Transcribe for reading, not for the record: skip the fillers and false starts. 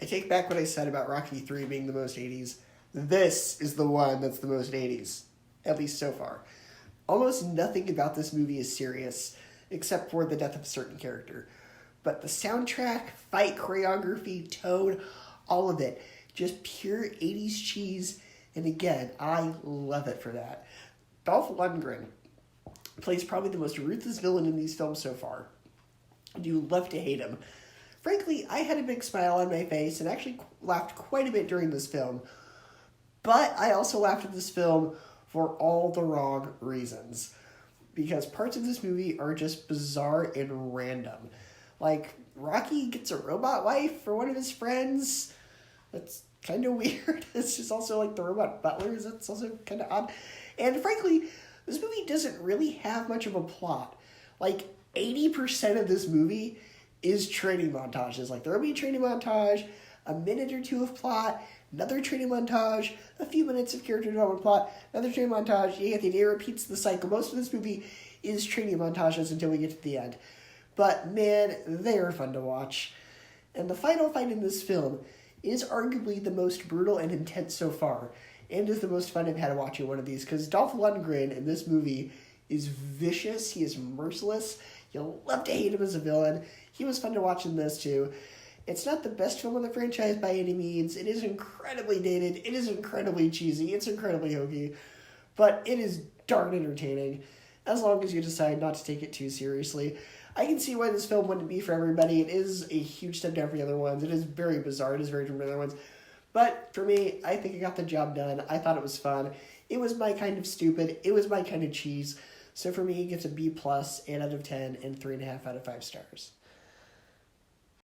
take back what I said about Rocky 3 being the most 80s. This is the one that's the most 80s, at least so far. Almost nothing about this movie is serious, except for the death of a certain character. But the soundtrack, fight choreography, tone, all of it, just pure 80s cheese. And again, I love it for that. Dolph Lundgren plays probably the most ruthless villain in these films so far. You love to hate him. Frankly, I had a big smile on my face and actually laughed quite a bit during this film. But I also laughed at this film for all the wrong reasons. Because parts of this movie are just bizarre and random. Like, Rocky gets a robot wife for one of his friends. That's kind of weird. It's just also like the robot butlers. That's also kind of odd. And frankly, this movie doesn't really have much of a plot. Like, 80% of this movie is training montages. Like, there'll be a training montage, a minute or two of plot, another training montage, a few minutes of character development plot, another training montage. You get the idea, repeats the cycle. Most of this movie is training montages until we get to the end. But, man, they are fun to watch. And the final fight in this film is arguably the most brutal and intense so far, and is the most fun I've had watching one of these, because Dolph Lundgren in this movie is vicious, he is merciless, you'll love to hate him as a villain. He was fun to watch in this too. It's not the best film in the franchise by any means, it is incredibly dated, it is incredibly cheesy, it's incredibly hokey, but it is darn entertaining, as long as you decide not to take it too seriously. I can see why this film wouldn't be for everybody. It is a huge step down from the other ones. It is very bizarre. It is very different from the other ones. But for me, I think I got the job done. I thought it was fun. It was my kind of stupid. It was my kind of cheese. So for me, it gets a B+, 8 out of 10, and 3.5 out of 5 stars.